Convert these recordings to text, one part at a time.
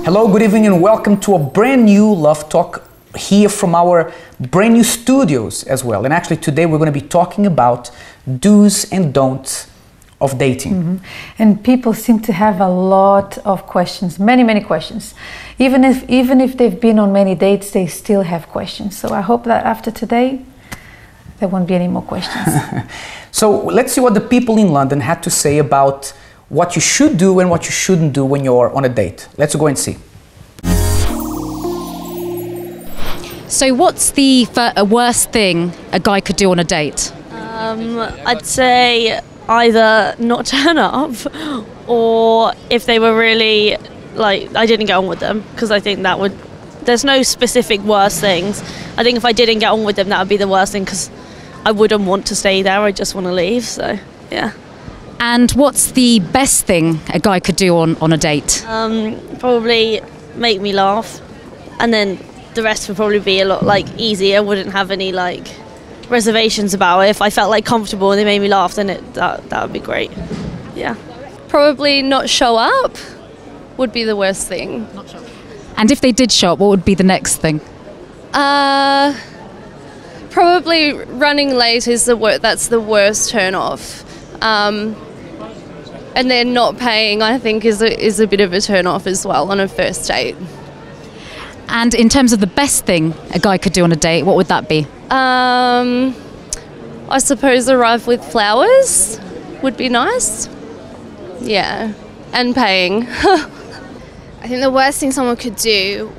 Hello, good evening and welcome to a brand new Love Talk here from our brand new studios as well. And actually today we're going to be talking about do's and don'ts of dating. Mm-hmm. And people seem to have a lot of questions, many questions. Even if they've been on many dates, they still have questions. So I hope that after today there won't be any more questions. So let's see what the people in London had to say about what you should do and what you shouldn't do when you're on a date. Let's go and see. So what's the worst thing a guy could do on a date? I'd say either not turn up, or if they were really, like, I didn't get on with them, because I think that would, there's no specific worst things. I think if I didn't get on with them, that would be the worst thing, because I wouldn't want to stay there, I just want to leave, so yeah. And what's the best thing a guy could do on a date? Probably make me laugh, and then the rest would probably be a lot easier. I wouldn't have any reservations about it. If I felt comfortable and they made me laugh, then that would be great. Yeah. Probably not show up would be the worst thing. Not show up. And if they did show up, what would be the next thing? Probably running late is that's the worst turn off. And then not paying, I think, is a bit of a turn off as well on a first date. And in terms of the best thing a guy could do on a date, what would that be? I suppose arrive with flowers would be nice. Yeah, and paying. I think the worst thing someone could do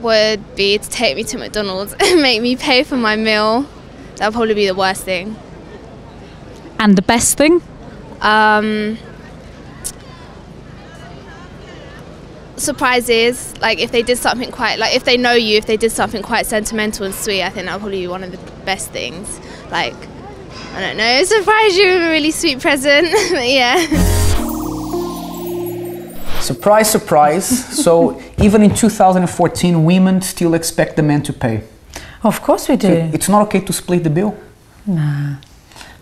would be to take me to McDonald's and make me pay for my meal. That would probably be the worst thing. And the best thing? Surprises, if they did something quite, if they know you, if they did something quite sentimental and sweet, I think that would probably be one of the best things. I don't know, surprise you with a really sweet present. Yeah. Surprise, surprise. So even in 2014, women still expect the men to pay. Of course we do. So it's not okay to split the bill? Nah.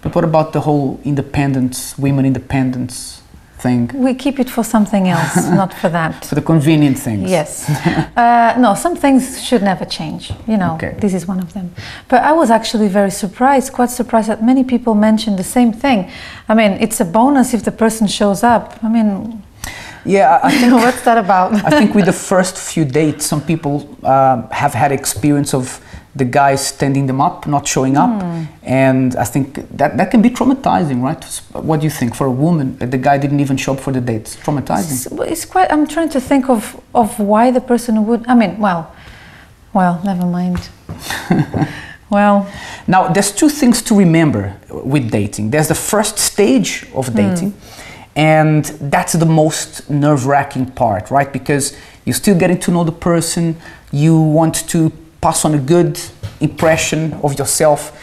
But what about the whole independence, women independence thing? We keep it for something else, not for that. For the convenient things? Yes. No, some things should never change. Okay. This is one of them. But I was actually very surprised, quite surprised that many people mentioned the same thing. I mean, it's a bonus if the person shows up. I mean... Yeah, I think... What's that about? I think with the first few dates, some people have had experience of the guy standing them up, not showing up, and I think that can be traumatizing, right? What do you think for a woman that the guy didn't even show up for the date? It's traumatizing. It's quite. I'm trying to think of why the person would. I mean, well, never mind. Well, now there's two things to remember with dating. There's the first stage of dating, and that's the most nerve-wracking part, right? Because you're still getting to know the person. You want to pass on a good impression of yourself.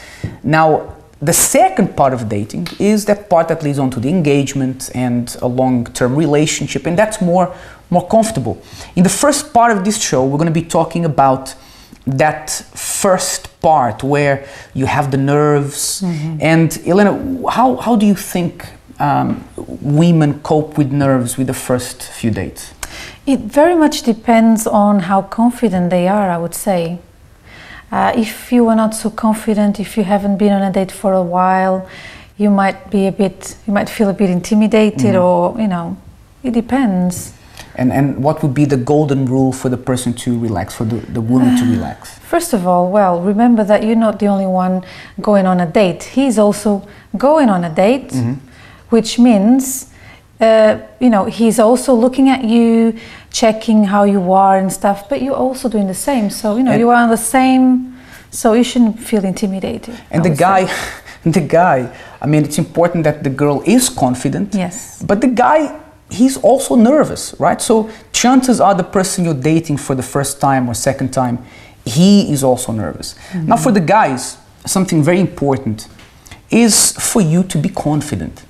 Now, the second part of dating is that part that leads on to the engagement and a long-term relationship, and that's more comfortable. In the first part of this show, we're going to be talking about that first part where you have the nerves. And Elena, how do you think women cope with nerves with the first few dates? It very much depends on how confident they are, I would say. If you are not so confident, if you haven't been on a date for a while, you might feel a bit intimidated, or it depends. And what would be the golden rule for the person to relax, for the woman to relax? First of all, remember that you're not the only one going on a date. He's also going on a date, which means he's also looking at you, checking how you are and stuff, but you're also doing the same. So, you are on the same, so you shouldn't feel intimidated. And the guy, I mean, it's important that the girl is confident. Yes. But the guy, he's also nervous, right? So chances are the person you're dating for the first time or second time, he is also nervous. Now for the guys, something very important is for you to be confident.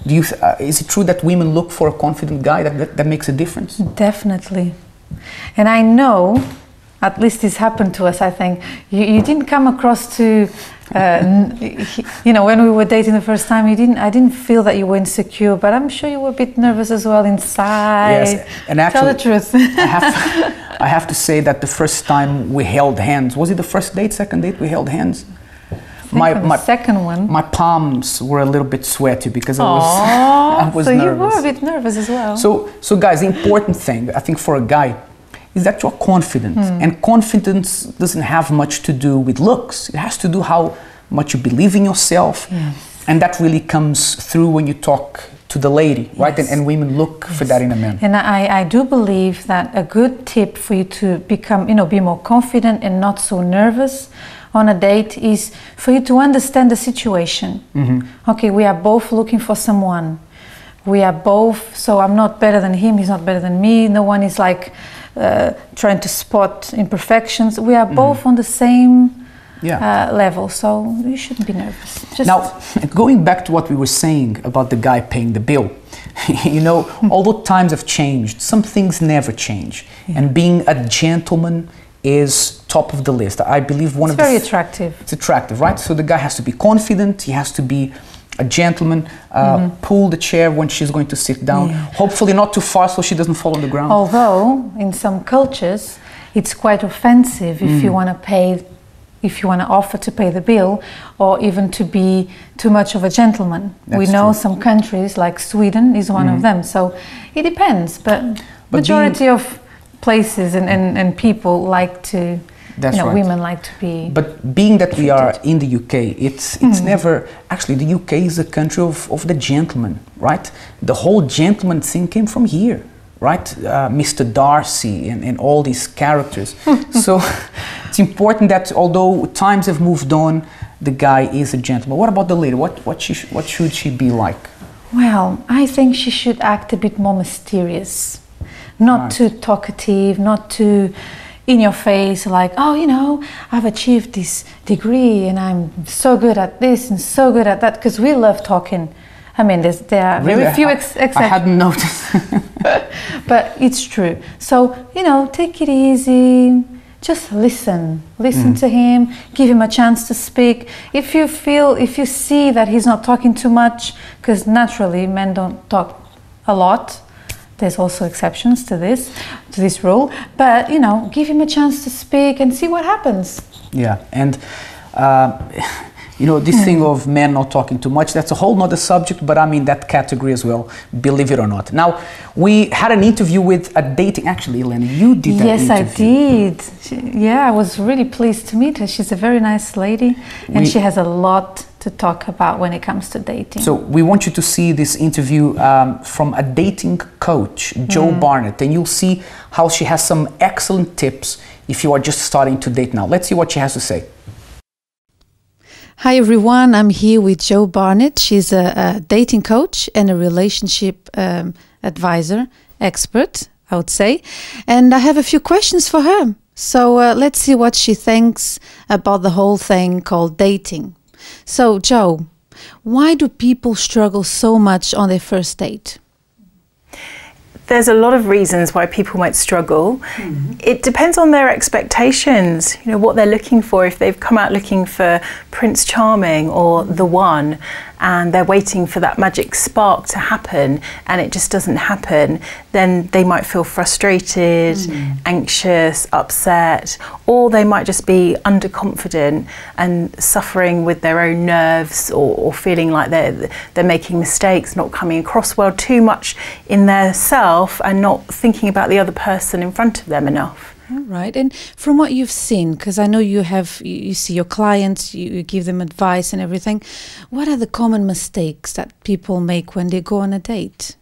Is it true that women look for a confident guy that makes a difference? Definitely. And I know at least this happened to us, I think. You didn't come across to, you know, when we were dating the first time, I didn't feel that you were insecure, but I'm sure you were a bit nervous as well inside. Yes, and actually, tell the truth. I have to say that the first time we held hands, was it the first date, second date we held hands? My second one. My palms were a little bit sweaty because I was so nervous. You were a bit nervous as well. So guys, the important thing, I think, for a guy is that you're confident. And confidence doesn't have much to do with looks. It has to do how much you believe in yourself. Yes. And that really comes through when you talk to the lady, right? Yes. And women look for that in a man. And I do believe that a good tip for you to become, you know, be more confident and not so nervous on a date is for you to understand the situation. Okay, we are both looking for someone. We are both, so I'm not better than him, he's not better than me. No one is like trying to spot imperfections. We are both on the same level, so you shouldn't be nervous. Just now, going back to what we were saying about the guy paying the bill, you know, although times have changed, some things never change. And being a gentleman is top of the list. I believe one of the... It's very attractive. It's attractive, right? So the guy has to be confident, he has to be a gentleman, pull the chair when she's going to sit down, hopefully not too far so she doesn't fall on the ground. Although, in some cultures, it's quite offensive if you want to pay, if you want to offer to pay the bill, or even to be too much of a gentleman. We know some countries, like Sweden is one of them, so it depends, but majority of places and people like to, That's you know, right. women like to be. But being that we are in the UK, it's never, actually the UK is a country of the gentleman, right? The whole gentleman thing came from here, right? Mr. Darcy and all these characters. So it's important that although times have moved on, the guy is a gentleman. What about the lady? What should she be like? Well, I think she should act a bit more mysterious. Not too talkative, not too in your face, like, oh, you know, I've achieved this degree and I'm so good at this and so good at that, because we love talking. I mean, there are very few exceptions. I hadn't noticed. But it's true. So, you know, take it easy. Just listen. Listen to him. Give him a chance to speak. If you see that he's not talking too much, because naturally men don't talk a lot. There's also exceptions to this rule, but you know, give him a chance to speak and see what happens. Yeah, and you know, this thing of men not talking too much, that's a whole nother subject, but I'm in that category as well, believe it or not. Now, we had an interview with a dating, actually, Elena, you did that interview. Yes, I did. I was really pleased to meet her. She's a very nice lady, and she has a lot to talk about when it comes to dating. So we want you to see this interview from a dating coach, Joe Barnett, and you'll see how she has some excellent tips if you are just starting to date now. Let's see what she has to say. Hi everyone, I'm here with Joe Barnett. She's a dating coach and a relationship advisor, expert, I would say. And I have a few questions for her. So let's see what she thinks about the whole thing called dating. So Joe, why do people struggle so much on their first date? There's a lot of reasons why people might struggle. It depends on their expectations, you know, what they're looking for. If they've come out looking for Prince Charming or the one, and they're waiting for that magic spark to happen and it just doesn't happen, then they might feel frustrated, anxious, upset, or they might just be underconfident and suffering with their own nerves, or feeling like they're making mistakes, not coming across well, too much in their self and not thinking about the other person in front of them enough. All right. And from what you've seen, because I know you see your clients, you give them advice and everything, what are the common mistakes that people make when they go on a date?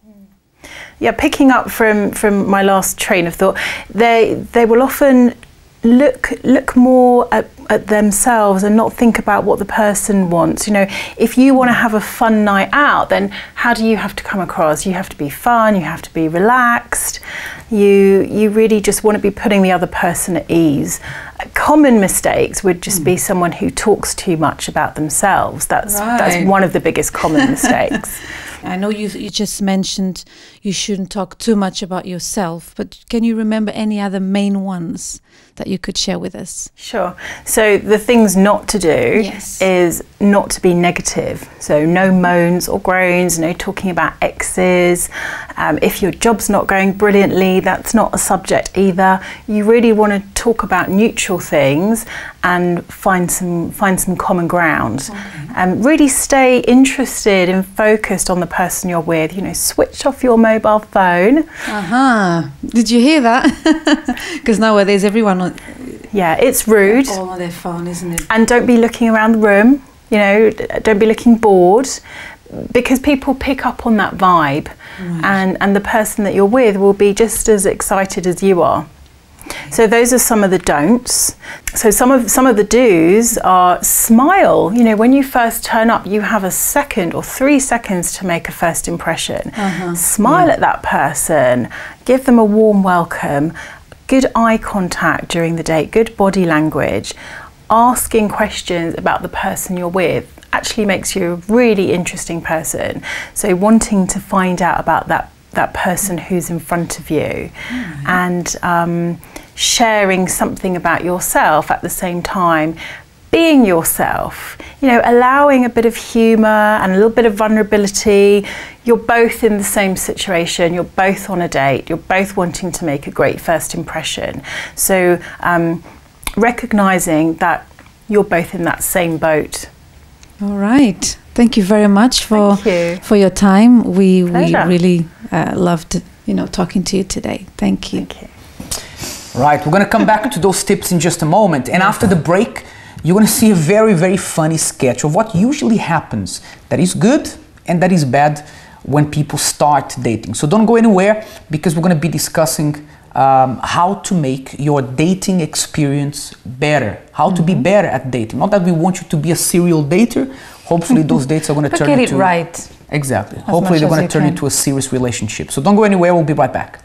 Yeah, picking up from my last train of thought, they will often look more at themselves and not think about what the person wants. You know, if you want to have a fun night out, then how do you have to come across? You have to be fun, you have to be relaxed, you really just want to be putting the other person at ease. Common mistakes would just be someone who talks too much about themselves. That's one of the biggest common mistakes. I know you just mentioned you shouldn't talk too much about yourself, but can you remember any other main ones that you could share with us? Sure. So the things not to do Yes. is not to be negative. So no moans or groans, no talking about exes. If your job's not going brilliantly, that's not a subject either. You really want to talk about neutral things and find some common ground. Really stay interested and focused on the person you're with. You know, switch off your mobile phone. Did you hear that? Because nowadays everyone Yeah, it's rude. all on their phone, isn't it? And don't be looking around the room. You know, don't be looking bored, because people pick up on that vibe, and the person that you're with will be just as excited as you are. So those are some of the don'ts. So some of the do's are smile. You know, when you first turn up, you have a second or 3 seconds to make a first impression. Smile at that person, give them a warm welcome, good eye contact during the date, good body language. Asking questions about the person you're with actually makes you a really interesting person. So wanting to find out about that person who's in front of you, and sharing something about yourself at the same time, being yourself, you know, allowing a bit of humour and a little bit of vulnerability. You're both in the same situation, you're both on a date, you're both wanting to make a great first impression. So recognising that you're both in that same boat. All right. Thank you very much for your time. We really loved, you know, talking to you today. Thank you. Thank you. Right, we're going to come back to those tips in just a moment. And after the break, you're going to see a very, very funny sketch of what usually happens that is good and that is bad when people start dating. So don't go anywhere, because we're going to be discussing how to make your dating experience better, how to be better at dating. Not that we want you to be a serial dater. Hopefully those dates are going to turn into... But get it right. Exactly. Hopefully they're going to turn into a serious relationship. So don't go anywhere, we'll be right back.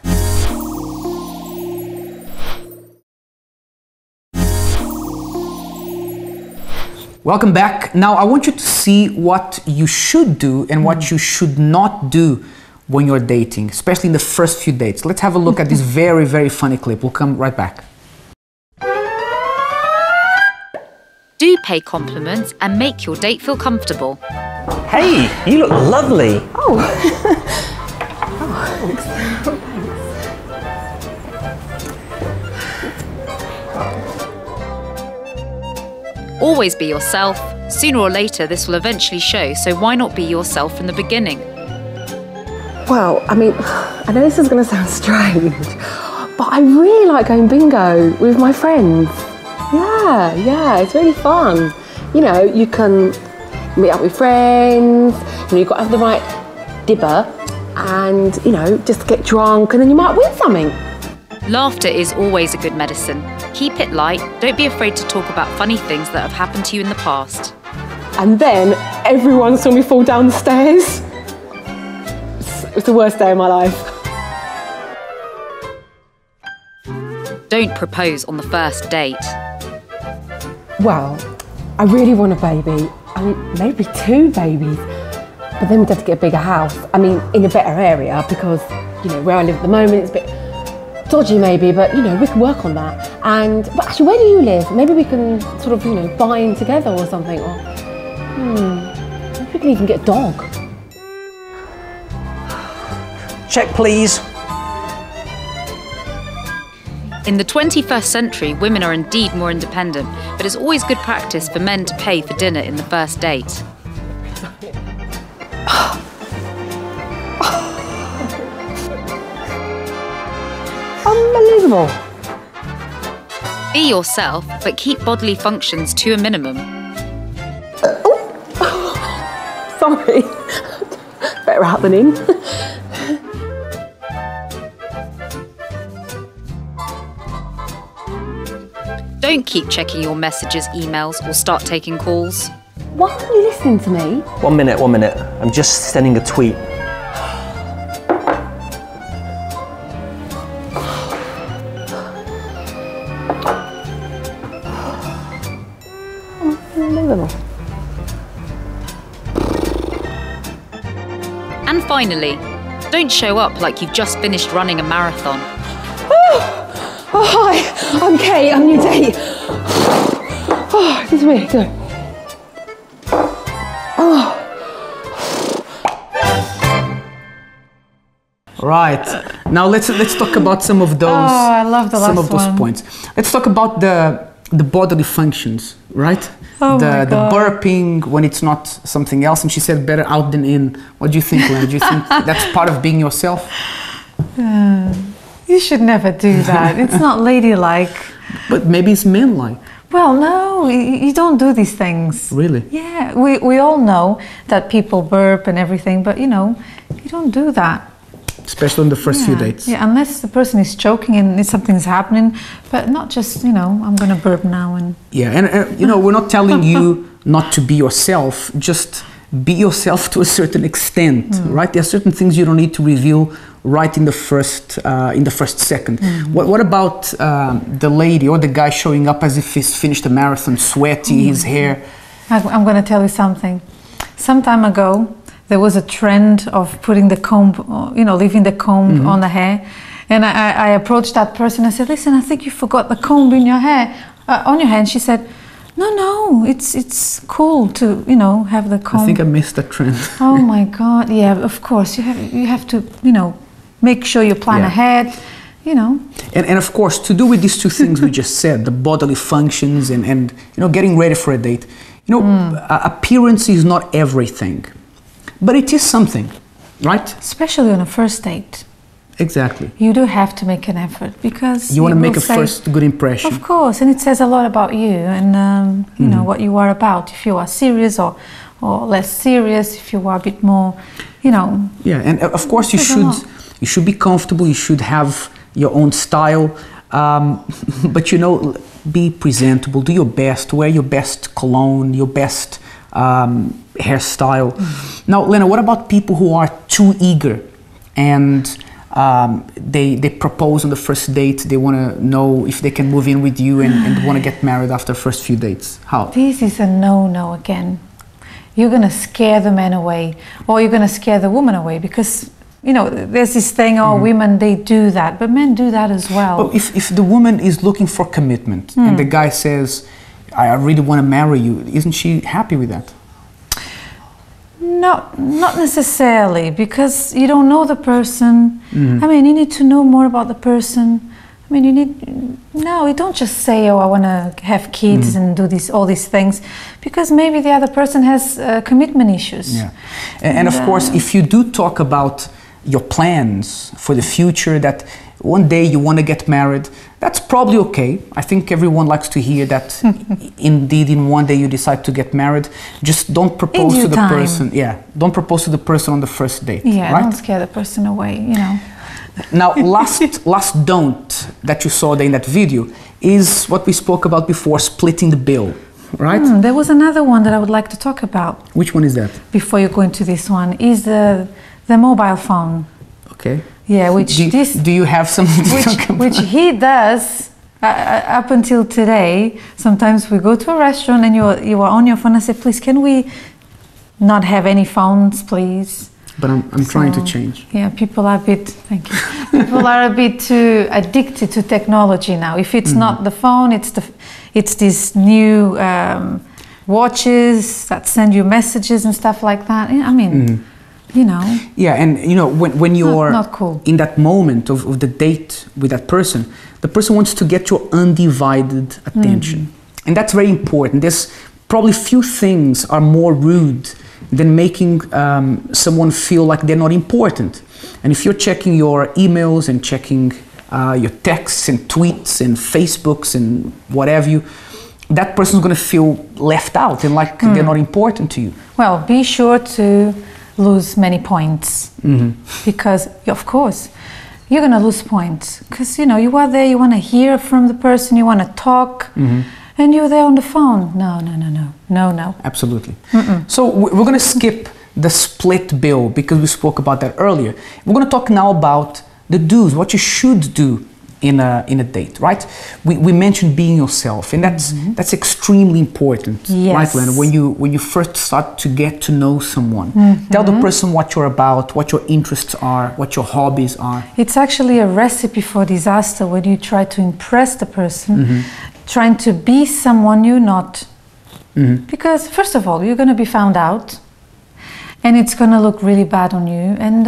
Welcome back. Now I want you to see what you should do and what you should not do when you're dating, especially in the first few dates. Let's have a look at this very, very funny clip. We'll come right back. Do pay compliments and make your date feel comfortable. Hey, you look lovely. Always be yourself. Sooner or later, this will eventually show, so why not be yourself from the beginning? Well, I mean, I know this is going to sound strange, but I really like going bingo with my friends. Yeah, it's really fun. You know, you can meet up with friends, you know, you've got to have the right dibber and, you know, just get drunk and then you might win something. Laughter is always a good medicine. Keep it light, don't be afraid to talk about funny things that have happened to you in the past. And then everyone saw me fall down the stairs. It's the worst day of my life. Don't propose on the first date. Well, I really want a baby. I mean, maybe 2 babies. But then we'd have to get a bigger house. I mean, in a better area, because, you know, where I live at the moment, it's a bit dodgy maybe, but, you know, we can work on that. But actually, where do you live? Maybe we can sort of, you know, buy in together or something. Or, maybe we can even get a dog. Check, please. In the 21st century, women are indeed more independent, but it's always good practice for men to pay for dinner in the first date. Unbelievable. Be yourself, but keep bodily functions to a minimum. Sorry. Better out than in. Don't keep checking your messages, emails, or start taking calls. Why aren't you listening to me? 1 minute, 1 minute. I'm just sending a tweet. Unbelievable. And finally, don't show up like you've just finished running a marathon. Oh, hi, I'm Kate, I'm your date. Oh, this is really good. Oh. Right. Now let's talk about some of those. I love the some last of those one. points. Let's talk about the bodily functions, right? Oh the my God. burping when it's not something else. And she said better out than in. What do you think, Lena? Do you think that's part of being yourself? You should never do that. It's not ladylike. But maybe it's men-like. Well, no, you don't do these things. Really? Yeah, we all know that people burp and everything, but you know, you don't do that. Especially on the first few dates. Yeah, unless the person is choking and something's happening, but not just, you know, I'm gonna burp now and... Yeah, and you know, we're not telling you not to be yourself, just be yourself to a certain extent, right? There are certain things you don't need to reveal right in the first second. What about the lady or the guy showing up as if he's finished a marathon, sweaty, his hair? I'm gonna tell you something. Some time ago, there was a trend of putting the comb, you know, leaving the comb on the hair. And I approached that person. I said, listen, I think you forgot the comb in your hair, on your hair. And she said, no, it's cool to, you know, have the comb. I think I missed that trend. Oh my God, yeah, of course. You have to, you know, make sure you plan ahead, you know. And of course, to do with these two things we just said, the bodily functions and you know, getting ready for a date, you know, appearance is not everything. But it is something, right? Especially on a first date. Exactly. You do have to make an effort because you want to make a say, first good impression. Of course, and it says a lot about you and you know what you are about. If you are serious or less serious, if you are a bit more, you know. Yeah, and of course you should be comfortable. You should have your own style, but you know, be presentable. Do your best. Wear your best cologne. Your best hairstyle. Now, Lena, what about people who are too eager and they propose on the first date? They want to know if they can move in with you and want to get married after the first few dates. How? This is a no again. You're going to scare the man away, or you're going to scare the woman away, because you know there's this thing, oh, women, they do that, but men do that as well. But if the woman is looking for commitment and the guy says, I really want to marry you, isn't she happy with that? Not necessarily, because you don't know the person. I mean, you need to know more about the person. I mean, you don't just say, oh, I want to have kids and do all these things, because maybe the other person has commitment issues. Yeah, and of course, if you do talk about your plans for the future, that one day you want to get married, that's probably okay. I think everyone likes to hear that. Indeed, in one day you decide to get married. Just don't propose to the person. Yeah, don't propose to the person on the first date. Yeah, right? Don't scare the person away. You know. Now, last don't that you saw there in that video is what we spoke about before: splitting the bill. Right? There was another one that I would like to talk about. Which one is that? Before you go into this one, is the mobile phone. Okay. Yeah, do you have something to talk about? Which he does up until today. Sometimes we go to a restaurant and you are on your phone and say, please, can we not have any phones, please? But I'm trying to change. Yeah, people are a bit, thank you. People are a bit too addicted to technology now. If it's not the phone, it's these new watches that send you messages and stuff like that. I mean, you know. Yeah, and you know, when you're not cool. in that moment of the date with that person, the person wants to get your undivided attention. And that's very important. There's probably few things are more rude than making someone feel like they're not important. And if you're checking your emails and checking your texts and tweets and Facebooks and whatever you, that person's going to feel left out and like they're not important to you. Well, be sure to lose many points because, of course, you're going to lose points because, you know, you are there, you want to hear from the person, you want to talk, and you're there on the phone. No. Absolutely. So we're going to skip the split bill because we spoke about that earlier. We're going to talk now about the do's, what you should do in a date, right? We mentioned being yourself, and that's extremely important, right, Lena? When you first start to get to know someone, tell the person what you're about, what your interests are, what your hobbies are. It's actually a recipe for disaster when you try to impress the person, trying to be someone you're not. Because first of all, you're going to be found out, and it's going to look really bad on you. And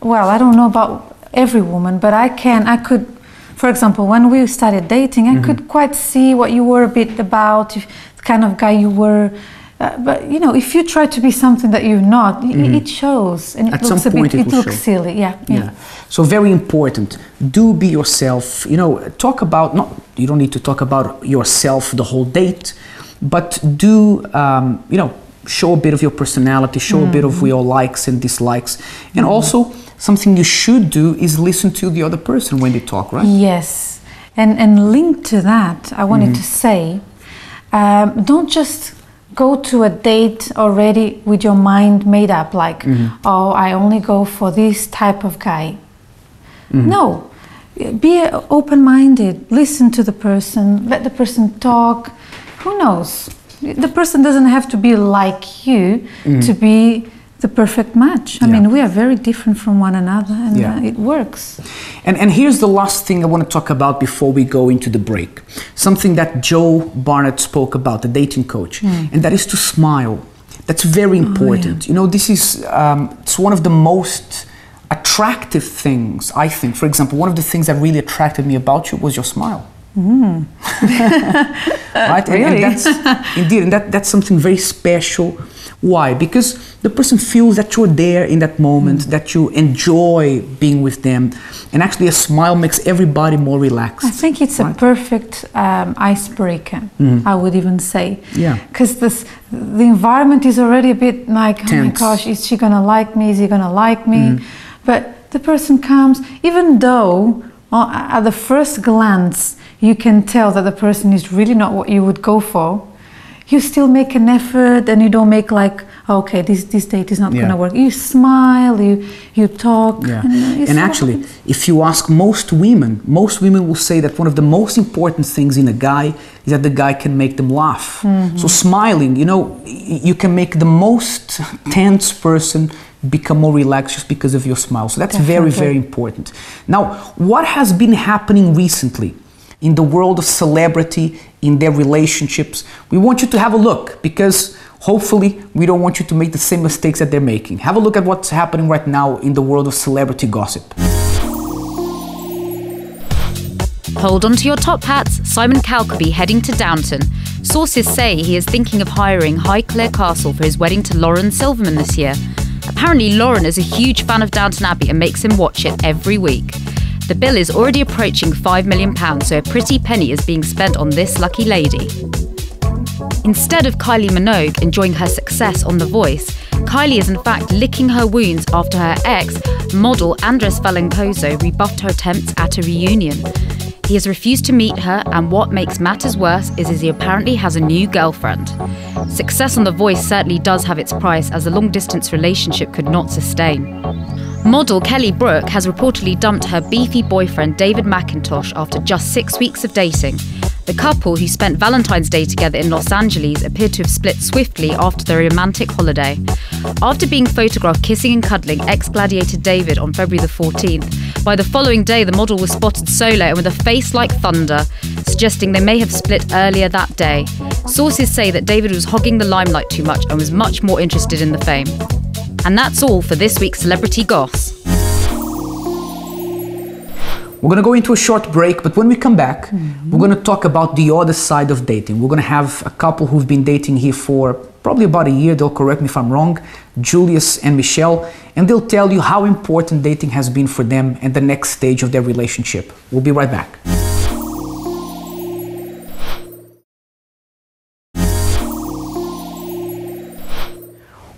well, I don't know about every woman, but I could, for example, when we started dating, I could quite see what you were a bit about, if, the kind of guy you were. But you know, if you try to be something that you're not, it shows, and it looks a bit. It looks silly. Yeah. So very important. Do be yourself. You know, talk about you don't need to talk about yourself the whole date, but do you know, show a bit of your personality, show a bit of your likes and dislikes, and also. Something you should do is listen to the other person when they talk, right? Yes, and linked to that, I wanted to say, don't just go to a date already with your mind made up, like, oh, I only go for this type of guy. No, be open-minded, listen to the person, let the person talk. Who knows? The person doesn't have to be like you to be the perfect match. I mean, we are very different from one another, and it works. And here's the last thing I want to talk about before we go into the break. Something that Joe Barnett spoke about, the dating coach, and that is to smile. That's very important. You know, this is it's one of the most attractive things, I think. For example, one of the things that really attracted me about you was your smile. Right? Really? And that's indeed, and that's something very special. Why? Because the person feels that you're there in that moment, that you enjoy being with them, and actually a smile makes everybody more relaxed. I think it's a perfect icebreaker, I would even say. Yeah. Because the environment is already a bit like, tense. Oh my gosh, is she gonna like me? Is he gonna like me? But the person comes, even though at the first glance you can tell that the person is really not what you would go for, you still make an effort, and you don't make like, okay, this date is not going to work. You smile, you talk. Yeah. And actually, if you ask most women will say that one of the most important things in a guy is that the guy can make them laugh. So smiling, you know, you can make the most tense person become more relaxed just because of your smile. So that's very, very important. Now, what has been happening recently in the world of celebrity, in their relationships? We want you to have a look, because hopefully we don't want you to make the same mistakes that they're making. Have a look at what's happening right now in the world of celebrity gossip. Hold on to your top hats. Simon Cowell could be heading to Downton. Sources say he is thinking of hiring Highclere Castle for his wedding to Lauren Silverman this year. Apparently Lauren is a huge fan of Downton Abbey and makes him watch it every week. The bill is already approaching £5 million, so a pretty penny is being spent on this lucky lady. Instead of Kylie Minogue enjoying her success on The Voice, Kylie is in fact licking her wounds after her ex, model Andres Valencoso, rebuffed her attempts at a reunion. He has refused to meet her, and what makes matters worse is he apparently has a new girlfriend. Success on The Voice certainly does have its price, as a long-distance relationship could not sustain. Model Kelly Brook has reportedly dumped her beefy boyfriend David McIntosh after just 6 weeks of dating. The couple, who spent Valentine's Day together in Los Angeles, appeared to have split swiftly after their romantic holiday. After being photographed kissing and cuddling ex-gladiator David on February the 14th, by the following day the model was spotted solo and with a face like thunder, suggesting they may have split earlier that day. Sources say that David was hogging the limelight too much and was much more interested in the fame. And that's all for this week's Celebrity Goss. We're going to go into a short break, but when we come back, we're going to talk about the other side of dating. We're going to have a couple who've been dating here for probably about a year. They'll correct me if I'm wrong, Julius and Michelle, and they'll tell you how important dating has been for them and the next stage of their relationship. We'll be right back.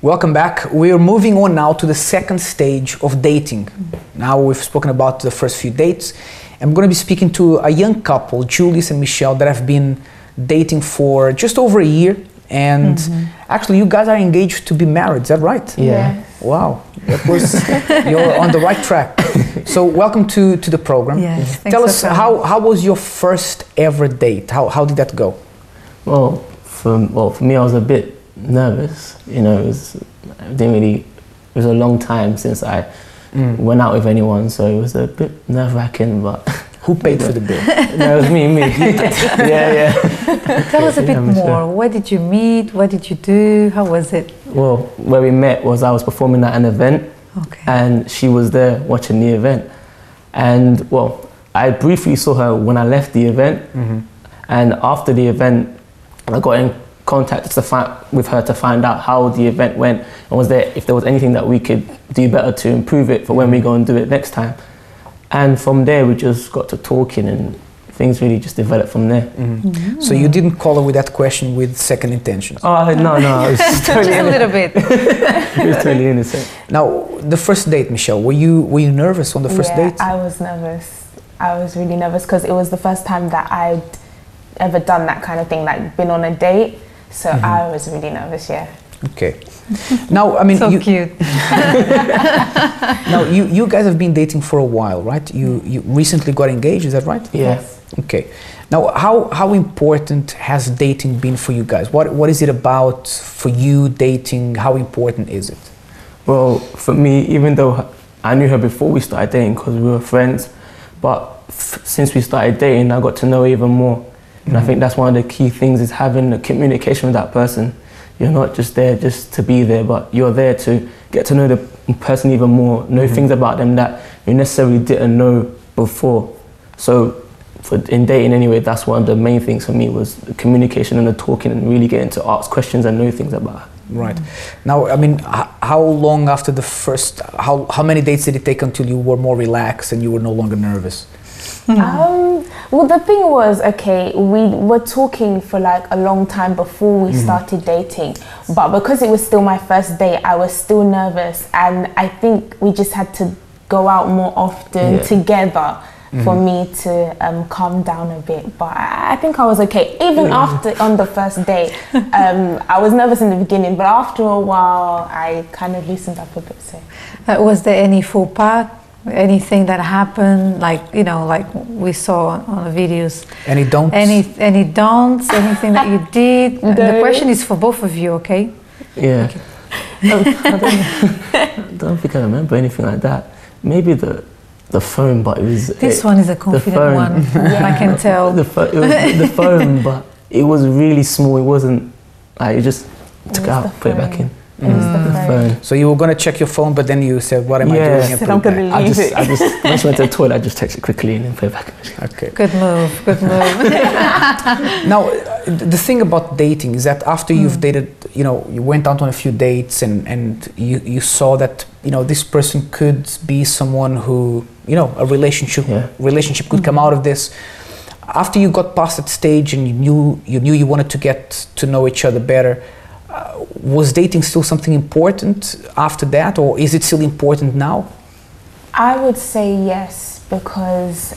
Welcome back. We're moving on now to the second stage of dating. Now we've spoken about the first few dates. I'm going to be speaking to a young couple, Julius and Michelle, that have been dating for just over a year. And actually, you guys are engaged to be married. Is that right? Yeah. Wow, that was, you're on the right track. So welcome to the program. Yes, Tell us, how was your first ever date? How did that go? Well, for me, I was a bit nervous. You know, it was a long time since I went out with anyone, so it was a bit nerve-wracking, but... Who paid for the bill? That was me. Yeah. Tell us a bit more. Sure. Where did you meet? What did you do? How was it? Well, where we met was I was performing at an event, and she was there watching the event. And well, I briefly saw her when I left the event, and after the event, I got in contact with her to find out how the event went, and if there was anything that we could do better to improve it for when we go and do it next time. And from there, we just got to talking, and things really just developed from there. So you didn't call her with that question with second intentions? Oh, no, it was totally just a little bit. It was totally innocent. Now, the first date, Michelle, were you nervous on the first date? I was nervous. I was really nervous because it was the first time that I'd ever done that kind of thing, like been on a date. So I was really nervous, yeah. Okay. Now, I mean, so cute. Now, you guys have been dating for a while, right? You recently got engaged, is that right? Yeah. Okay. Now, how important has dating been for you guys? What is it about for you, dating? How important is it? Well, for me, even though I knew her before we started dating because we were friends, but since we started dating, I got to know her even more. And I think that's one of the key things is having a communication with that person. You're not just there just to be there, but you're there to get to know the person even more, know things about them that you necessarily didn't know before. So in dating anyway, that's one of the main things for me was the communication and the talking and really getting to ask questions and know things about her. Right. Now, I mean, how long after the first, how many dates did it take until you were more relaxed and you were no longer nervous? Well, the thing was, okay, we were talking for like a long time before we started dating, but because it was still my first date, I was still nervous, and I think we just had to go out more often together for me to calm down a bit. But I think I was okay. Even after on the first date, I was nervous in the beginning, but after a while, I kind of loosened up a bit. So, was there any faux pas? Anything that happened, like, you know, like we saw on the videos? Any don'ts? Any don'ts? Anything that you did? The question is for both of you, okay? Yeah. Okay. I don't think I remember anything like that. Maybe the phone, but it was... This one is a confident one, I can tell. It was the phone, but it was really small. It wasn't, like, you just took it out, put it back in. The phone. So you were going to check your phone, but then you said, what am I doing? I said, I'm going to leave it. I just once I went to the toilet, I just texted quickly and then put it back in. Okay. Good move, good move. Now, the thing about dating is that after you've dated, you know, you went out on a few dates and you saw that, you know, this person could be someone who, you know, a relationship could come out of this. After you got past that stage and you knew you wanted to get to know each other better, was dating still something important after that, or is it still important now? I would say yes, because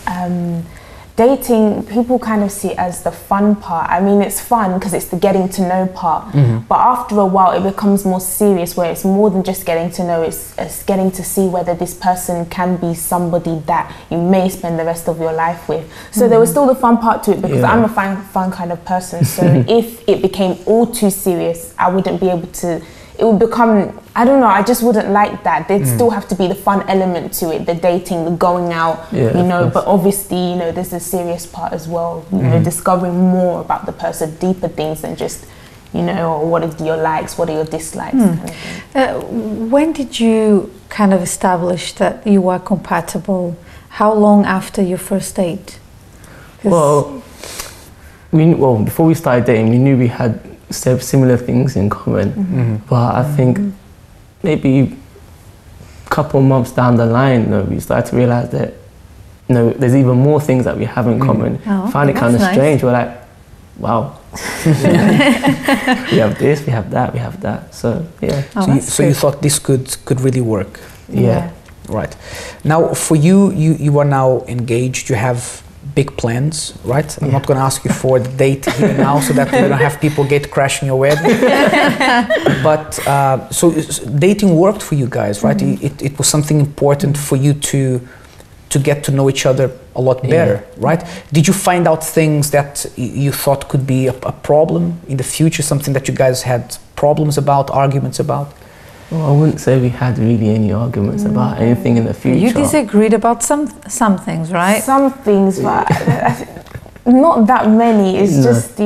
dating, people kind of see it as the fun part. I mean, it's fun because it's the getting to know part, but after a while it becomes more serious, where it's more than just getting to know, it's getting to see whether this person can be somebody that you may spend the rest of your life with. So there was still the fun part to it, because I'm a fun kind of person, so if it became all too serious, I wouldn't be able to, it would become, I don't know, I just wouldn't like that. There'd still have to be the fun element to it, the dating, the going out, you know, but obviously, you know, there's a serious part as well, you know, discovering more about the person, deeper things than just, you know, what are your likes, what are your dislikes, kind of thing. When did you kind of establish that you were compatible? How long after your first date? Well, before we started dating, we knew we had similar things in common, but I think maybe a couple months down the line, we started to realize that, you know, there's even more things that we have in common. Found it kind of strange. We're like, wow, we have this, we have that, we have that. So yeah. So you thought this could really work. Yeah. Right. Now, for you are now engaged. You have big plans, right? I'm not going to ask you for the date here now so that we don't have people get crashing your wedding. But so dating worked for you guys, right? It was something important for you to get to know each other a lot better, right? Did you find out things that you thought could be a problem in the future, something that you guys had problems about, arguments about? Well, I wouldn't say we had really any arguments about anything in the future. You disagreed about some things, right? Some things, but not that many. It's just,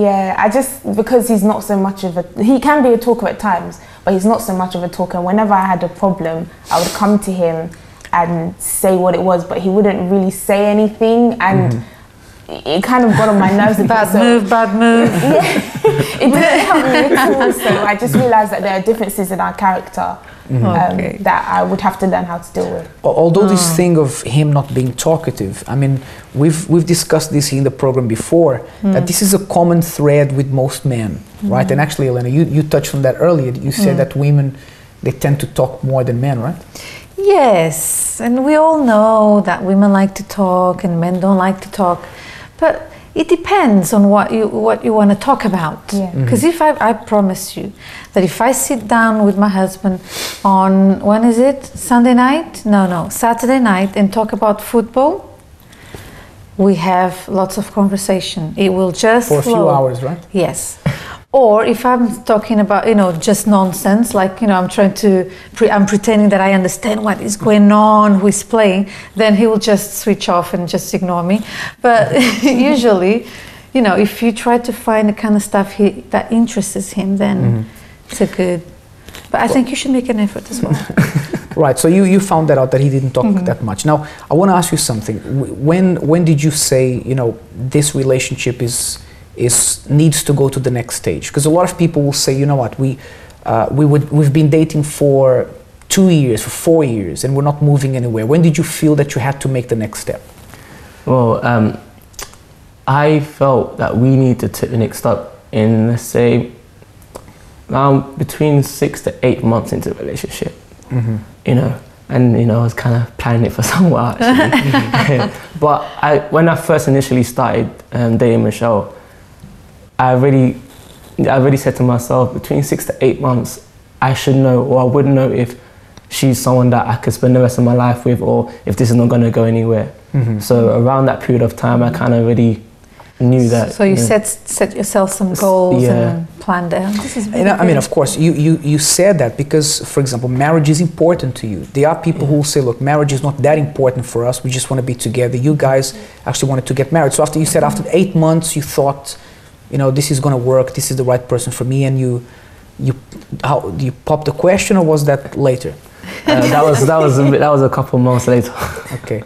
I just, because he's not so much of a, he can be a talker at times, but he's not so much of a talker. Whenever I had a problem, I would come to him and say what it was, but he wouldn't really say anything, and it kind of got on my nerves. Bad move. Yeah, it didn't help me at all. So I just realised that there are differences in our character that I would have to learn how to deal with. Although this thing of him not being talkative, I mean, we've discussed this in the program before, that this is a common thread with most men, right? And actually, Elena, you touched on that earlier. You said that women, they tend to talk more than men, right? Yes, and we all know that women like to talk and men don't like to talk, but it depends on what you want to talk about. Because if I promise you that if I sit down with my husband on, when is it? Sunday night? No, Saturday night, and talk about football, we have lots of conversation. It will just for a few hours, right? Yes. Or if I'm talking about, just nonsense, like, I'm trying to, I'm pretending that I understand what is going on, who is playing, then he will just switch off and just ignore me. But usually, if you try to find the kind of stuff that interests him, then it's a good, but I think you should make an effort as well. Right, so you found that out, that he didn't talk that much. Now, I want to ask you something. When did you say, this relationship needs to go to the next stage? Because a lot of people will say, you know what, we've been dating for 2 years, for 4 years, and we're not moving anywhere. When did you feel that you had to make the next step? Well, I felt that we need to take the next step in, let's say, between 6 to 8 months into the relationship. And I was kind of planning it for some while actually. But when I first initially started dating Michelle, I really said to myself, between 6 to 8 months, I should know, or I would know if she's someone that I could spend the rest of my life with, or if this is not going to go anywhere. So around that period of time, I kind of really knew that. So you set yourself some goals and planned out. This is very I mean, of course, you said that because, for example, marriage is important to you. There are people who will say, look, marriage is not that important for us. We just want to be together. You guys actually wanted to get married. So after you said after 8 months, you thought, this is going to work. This is the right person for me. And you popped the question, or was that later? That was a couple months later. Okay.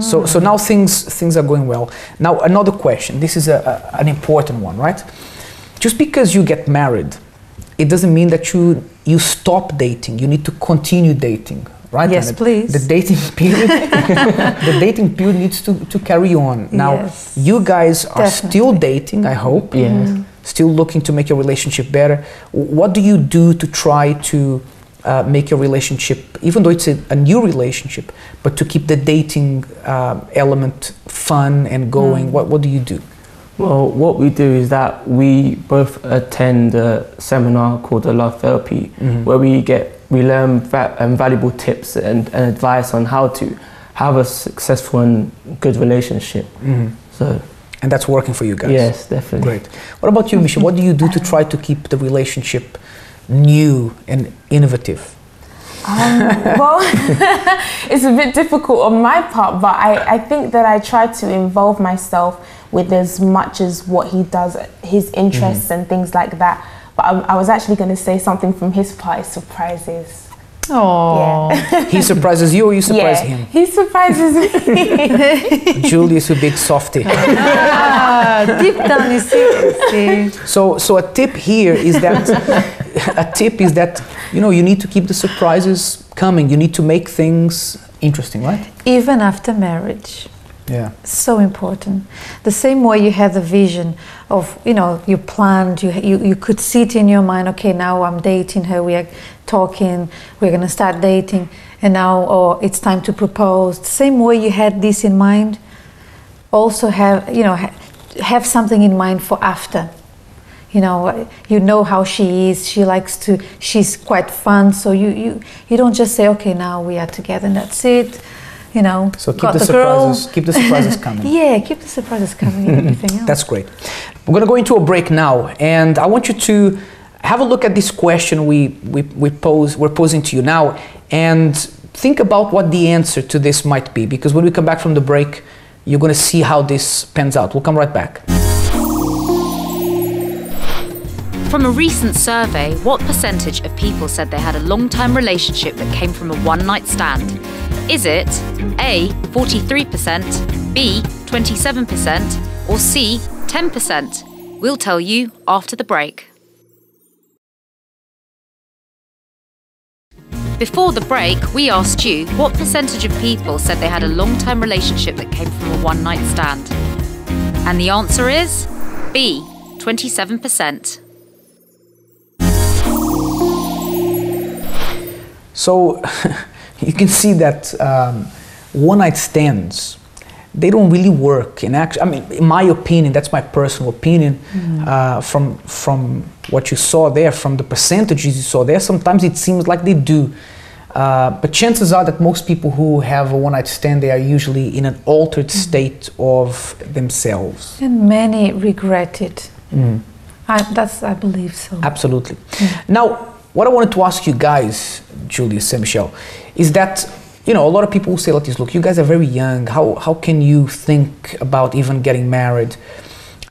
So now things are going well. Now another question. This is an important one, right? Just because you get married, it doesn't mean that you stop dating. You need to continue dating, right? Yes, please. The dating period, needs to carry on. Now you guys are still dating, I hope. Yes. Still looking to make your relationship better. What do you do to try to make your relationship, even though it's a new relationship, but to keep the dating element fun and going? What do you do? Well, what we do is that we both attend a seminar called the Love Therapy, where we learn valuable tips and advice on how to have a successful and good relationship. And that's working for you guys? Yes, definitely. Great. What about you, Misha? What do you do to try to keep the relationship new and innovative? Well, it's a bit difficult on my part, but I think that I try to involve myself with as much as what he does, his interests and things like that. But I was actually going to say something from his part, surprises. Oh, yeah. He surprises you, or you surprise him? He surprises me. Julius, a big softie. Deep down you see. So a tip here is that you need to keep the surprises coming. You need to make things interesting, right? Even after marriage. Yeah. So important. The same way you had the vision of, you planned, you could see it in your mind, okay, now I'm dating her, we are talking, we're going to start dating, and now it's time to propose. The same way you had this in mind, also have something in mind for after. You know how she is. She's quite fun. So you don't just say, okay, now we are together and that's it. So keep the surprises coming. Yeah, keep the surprises coming and everything else. That's great. We're going to go into a break now, and I want you to have a look at this question we're posing to you now, and think about what the answer to this might be, because when we come back from the break, you're going to see how this pans out. We'll come right back. From a recent survey, what percentage of people said they had a long-term relationship that came from a one-night stand? Is it A, 43%, B, 27%, or C, 10%? We'll tell you after the break. Before the break, we asked you what percentage of people said they had a long-term relationship that came from a one-night stand. And the answer is B, 27%. So you can see that one-night stands, they don't really work in action. I mean, in my opinion, that's my personal opinion, from what you saw there, from the percentages you saw there, sometimes it seems like they do. But chances are that most people who have a one-night stand, they are usually in an altered state of themselves. And many regret it. I believe so. Absolutely. Now, what I wanted to ask you guys, Julius and Michelle, is that, a lot of people will say like this, look, you guys are very young, how can you think about even getting married?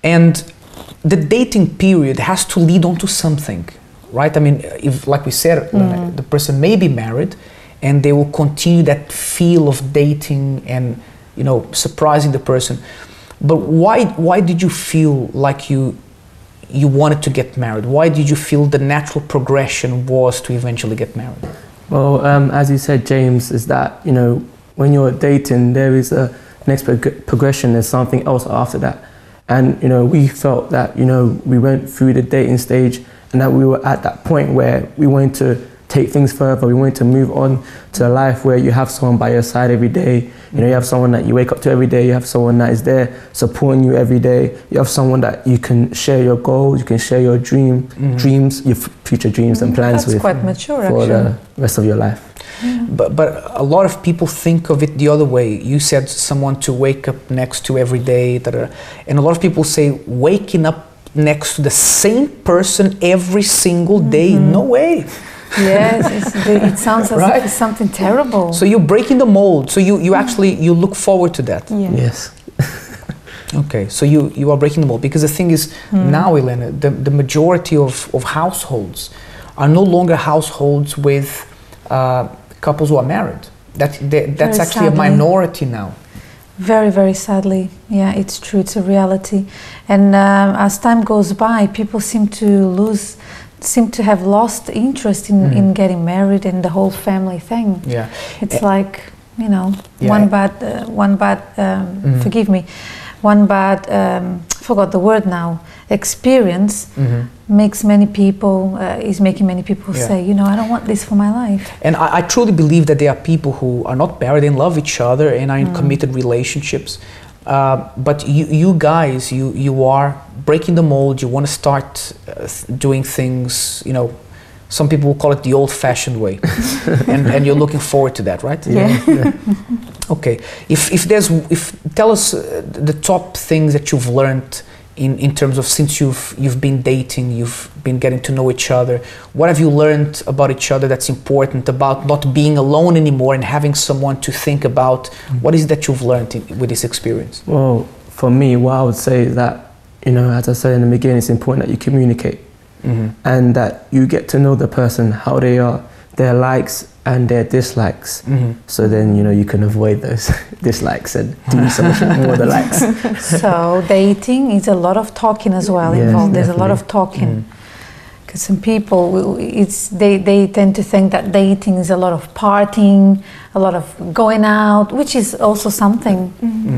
And the dating period has to lead on to something, right? I mean, if, like we said, the person may be married and they will continue that feel of dating and, surprising the person. But why did you feel like you wanted to get married? Why did you feel the natural progression was to eventually get married? Well, as you said, James, is that, when you're dating, there is a next progression, there's something else after that. And, we felt that, we went through the dating stage and that we were at that point where we wanted to take things further. We wanted to move on to a life where you have someone by your side every day. You have someone that you wake up to every day. You have someone that is there supporting you every day. You have someone that you can share your goals, you can share your dreams, your future dreams and plans with. That's quite mature, for the rest of your life. But a lot of people think of it the other way. You said someone to wake up next to every day, and a lot of people say waking up next to the same person every single day. No way. Yes, it sounds as if it's something terrible. So you're breaking the mold. So you actually look forward to that. Yeah. Yes. Okay, so you are breaking the mold, because the thing is now, Elena, the majority of households are no longer households with couples who are married. That's actually a minority now. Very, very sadly. Yeah, it's true. It's a reality. And as time goes by, people seem to have lost interest in getting married and the whole family thing. Yeah, it's like, one bad forgive me, one bad forgot the word now, experience makes many people is making many people say, I don't want this for my life. And I truly believe that there are people who are not married and love each other and are in committed relationships. But you guys, you are breaking the mold. You want to start doing things, some people will call it the old-fashioned way, and you're looking forward to that, right? Yeah. Okay. Tell us the top things that you've learned in terms of, since you've been dating, you've been getting to know each other. What have you learned about each other that's important, about not being alone anymore and having someone to think about? What is it that you've learned with this experience? Well, for me, what I would say is that, as I said in the beginning, it's important that you communicate and that you get to know the person, how they are, their likes and their dislikes. So then, you can avoid those dislikes and do so much more the likes. So dating is a lot of talking as well involved. There's a lot of talking. Because some people, they tend to think that dating is a lot of partying, a lot of going out, which is also something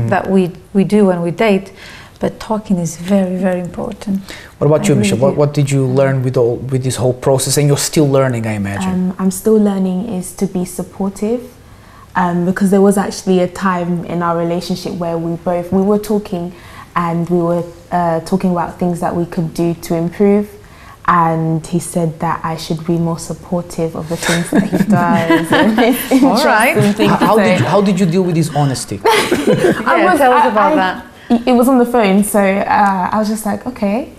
that we do when we date. But talking is very, very important. What about you, Michelle? What did you learn with this whole process? And you're still learning, I imagine. I'm still learning is to be supportive. because there was actually a time in our relationship where we were talking, and we were talking about things that we could do to improve. And he said that I should be more supportive of the things that he does. All right. How did you deal with his honesty? Tell us about that. It was on the phone, so I was just like, okay,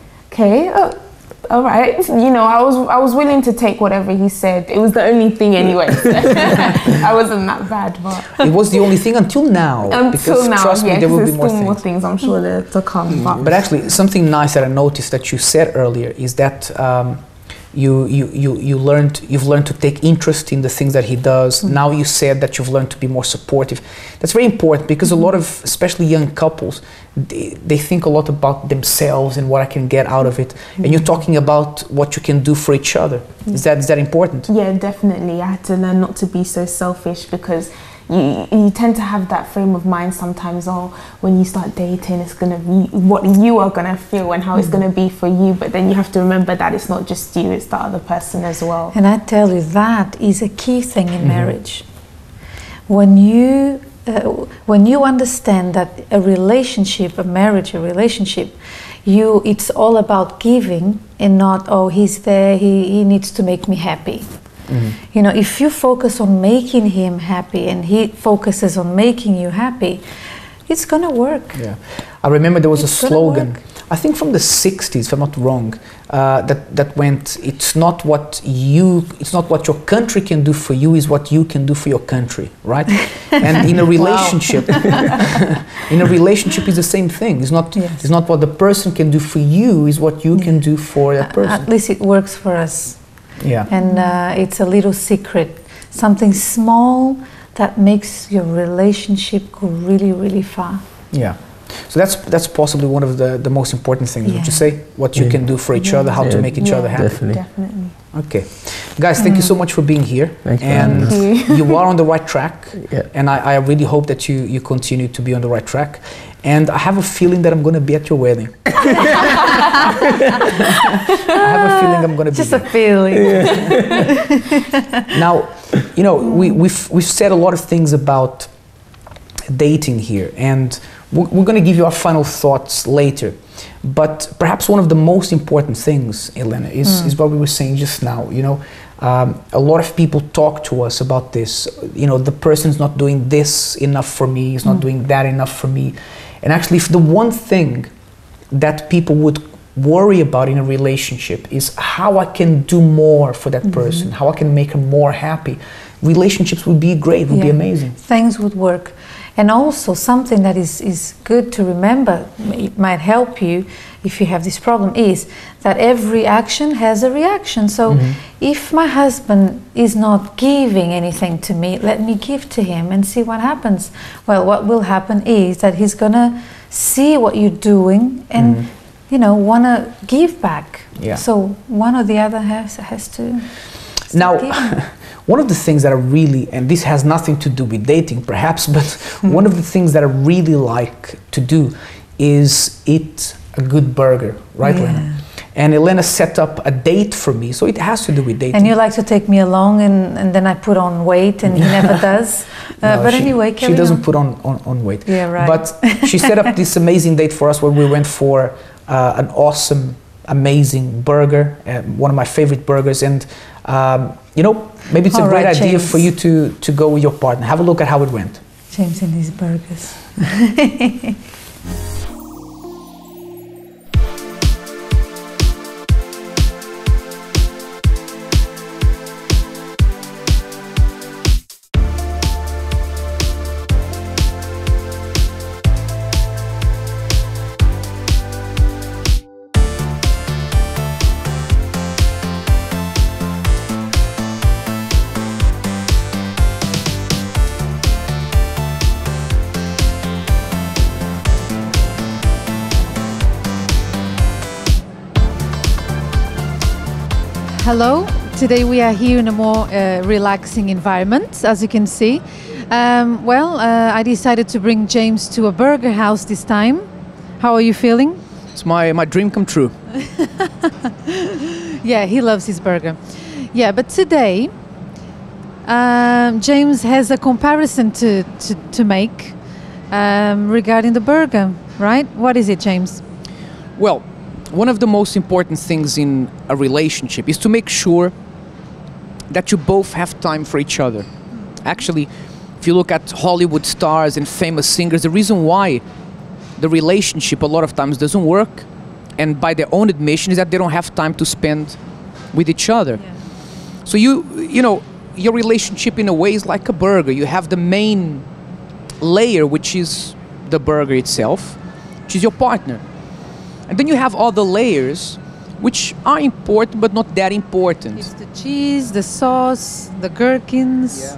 all right. You know, I was willing to take whatever he said. It was the only thing anyway. So I wasn't that bad, but it was the only thing until now. Until now, trust me, there will be still more things. I'm sure to come. But actually, something nice that I noticed that you said earlier is that you've learned to take interest in the things that he does. Now you said that you've learned to be more supportive. That's very important, because a lot of, especially young couples, they think a lot about themselves and what I can get out of it. And you're talking about what you can do for each other. Is that important? Yeah, definitely. I had to learn not to be so selfish, because you tend to have that frame of mind sometimes, when you start dating, it's going to be what you are going to feel and how it's going to be for you. But then you have to remember that it's not just you, it's the other person as well. And I tell you, that is a key thing in marriage. When you understand that a marriage, it's all about giving and not, oh, he's there, he needs to make me happy. You know, if you focus on making him happy and he focuses on making you happy, it's gonna work. Yeah, I remember there was a slogan, I think from the 60s, if I'm not wrong, that went, it's not what your country can do for you, is what you can do for your country, right? And in a relationship, it's the same thing. It's not what the person can do for you, is what you can do for that person. At least it works for us. Yeah. And it's a little secret, something small that makes your relationship go really, really far. Yeah. So that's possibly one of the most important things, would you say? What you can do for each other, how to make each other happy. Definitely. Okay. Guys, thank you so much for being here. Thank you. And you are on the right track. And I really hope that you continue to be on the right track. And I have a feeling that I'm going to be at your wedding. I have a feeling I'm going to be Just a feeling. Now, you know, we've said a lot of things about dating here, and we're going to give you our final thoughts later. But perhaps one of the most important things, Elena, is what we were saying just now. You know, a lot of people talk to us about this. You know, the person's not doing this enough for me, is not doing that enough for me. And actually, if the one thing that people would worry about in a relationship is how I can do more for that person, how I can make her more happy, relationships would be great, would be amazing. Things would work. And also something that is good to remember, it might help you if you have this problem, is that every action has a reaction. So if my husband is not giving anything to me, let me give to him and see what happens. Well, what will happen is that he's gonna see what you're doing and you know, wanna give back. So one or the other has to now one of the things that I really, and this has nothing to do with dating perhaps, but one of the things that I really like to do is eat a good burger, right, Elena? And Elena set up a date for me, so it has to do with dating. And you like to take me along, and then I put on weight, and he never does. No, but anyway, she doesn't put on weight. Yeah, right. But she set up this amazing date for us where we went for an awesome, amazing burger, one of my favorite burgers, and you know, maybe it's a great idea for you to go with your partner. Have a look at how it went. James and his burgers. Hello, today we are here in a more relaxing environment, as you can see. I decided to bring James to a burger house this time. How are you feeling? It's my dream come true. Yeah, he loves his burger. Yeah, but today James has a comparison to make regarding the burger, right? What is it, James? Well, one of the most important things in a relationship is to make sure that you both have time for each other. Actually, if you look at Hollywood stars and famous singers, the reason why the relationship a lot of times doesn't work, and by their own admission, is that they don't have time to spend with each other. Yeah. So you know, your relationship in a way is like a burger. You have the main layer, which is the burger itself, which is your partner. And then you have all the layers, which are important, but not that important. It's the cheese, the sauce, the gherkins,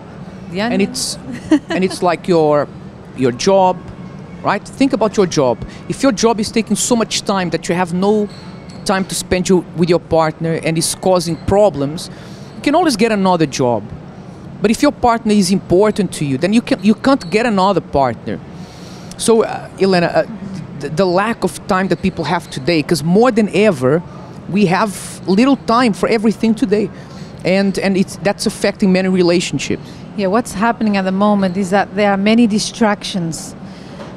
the onions. And it's like your job, right? Think about your job. If your job is taking so much time that you have no time to spend with your partner and is causing problems, you can always get another job. But if your partner is important to you, then you can't get another partner. So, Elena, the lack of time that people have today, because more than ever, we have little time for everything today, and that's affecting many relationships. Yeah, what's happening at the moment is that there are many distractions.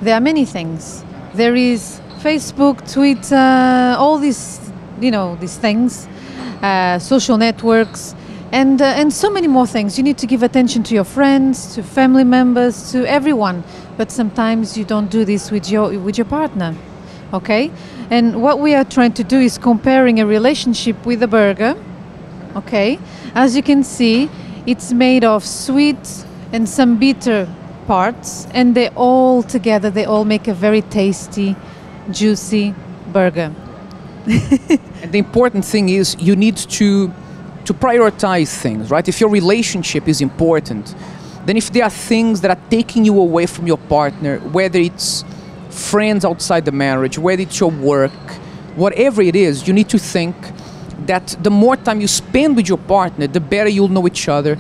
There are many things. There is Facebook, Twitter, all these, these things, social networks, and so many more things. You need to give attention to your friends, to family members, to everyone. But sometimes you don't do this with your partner, okay? And what we are trying to do is comparing a relationship with a burger, okay? As you can see, it's made of sweet and some bitter parts, and they all make a very tasty, juicy burger. And the important thing is you need to prioritize things, right? If your relationship is important, then if there are things that are taking you away from your partner, whether it's friends outside the marriage, whether it's your work, whatever it is, you need to think that the more time you spend with your partner, the better you'll know each other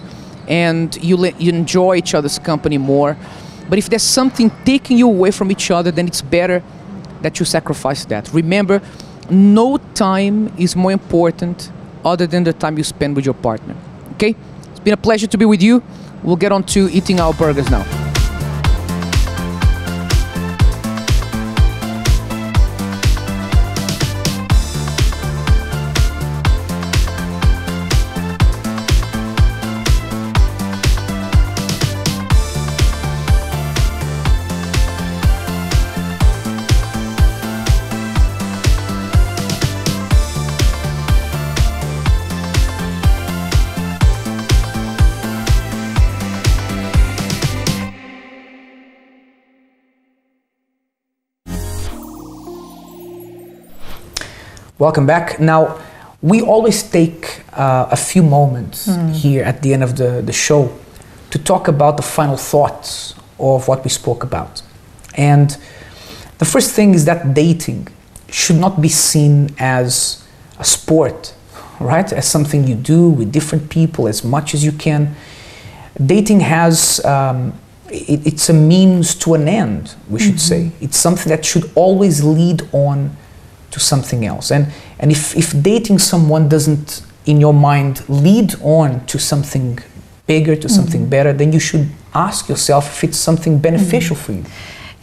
and you enjoy each other's company more. But if there's something taking you away from each other, then it's better that you sacrifice that. Remember, no time is more important other than the time you spend with your partner. Okay? It's been a pleasure to be with you. We'll get on to eating our burgers now. Welcome back. Now, we always take a few moments here at the end of the show to talk about the final thoughts of what we spoke about. And the first thing is that dating should not be seen as a sport, right? As something you do with different people as much as you can. Dating has, it's a means to an end, we should say. It's something that should always lead on to something else. And if dating someone doesn't, in your mind, lead on to something bigger, to something better, then you should ask yourself if it's something beneficial for you.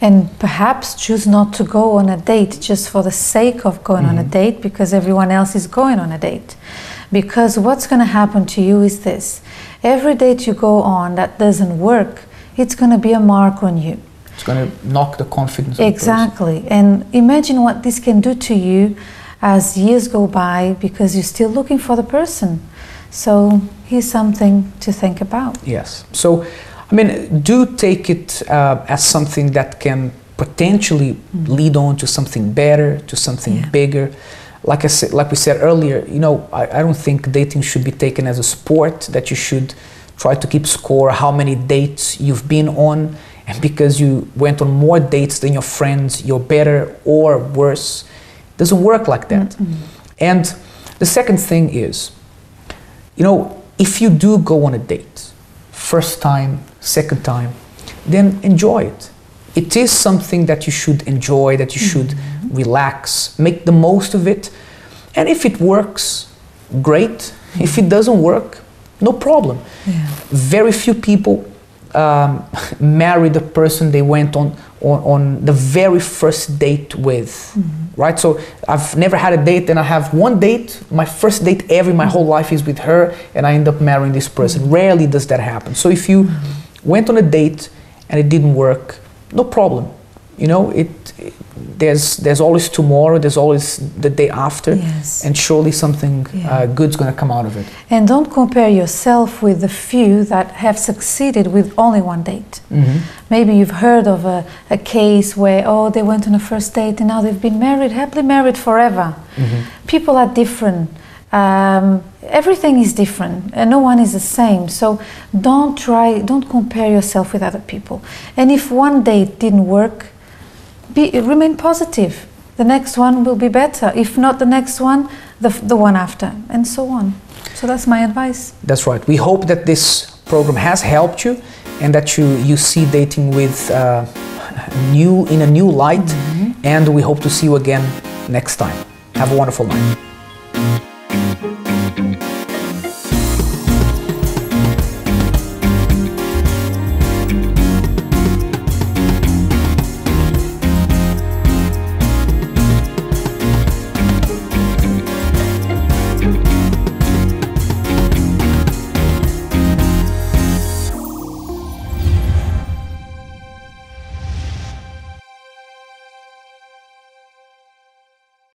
And perhaps choose not to go on a date just for the sake of going on a date because everyone else is going on a date. Because what's going to happen to you is this. Every date you go on that doesn't work, it's going to be a mark on you. It's going to knock the confidence of Exactly. And imagine what this can do to you as years go by because you're still looking for the person. So here's something to think about. Yes. So, I mean, do take it as something that can potentially lead on to something better, to something bigger. Like we said earlier, I don't think dating should be taken as a sport, that you should try to keep score how many dates you've been on. And because you went on more dates than your friends, you're better or worse. It doesn't work like that. And the second thing is, if you do go on a date, first time, second time, then enjoy it. It is something that you should enjoy, that you should relax, make the most of it. And if it works, great. If it doesn't work, no problem. Yeah. Very few people marry the person they went on the very first date with, right? So I've never had a date and I have one date, my first date ever in my whole life is with her, and I end up marrying this person. Rarely does that happen. So if you went on a date and it didn't work, no problem. You know, there's always tomorrow, there's always the day after, Yes. and surely something good's gonna come out of it. And don't compare yourself with the few that have succeeded with only one date. Maybe you've heard of a case where, oh, they went on a first date and now they've been married, happily married forever. People are different. Everything is different and no one is the same. So don't compare yourself with other people. And if one date didn't work, remain positive. The next one will be better. If not the next one, the one after, and so on. So that's my advice. That's right. We hope that this program has helped you and that you see dating with in a new light. And we hope to see you again next time. Have a wonderful night.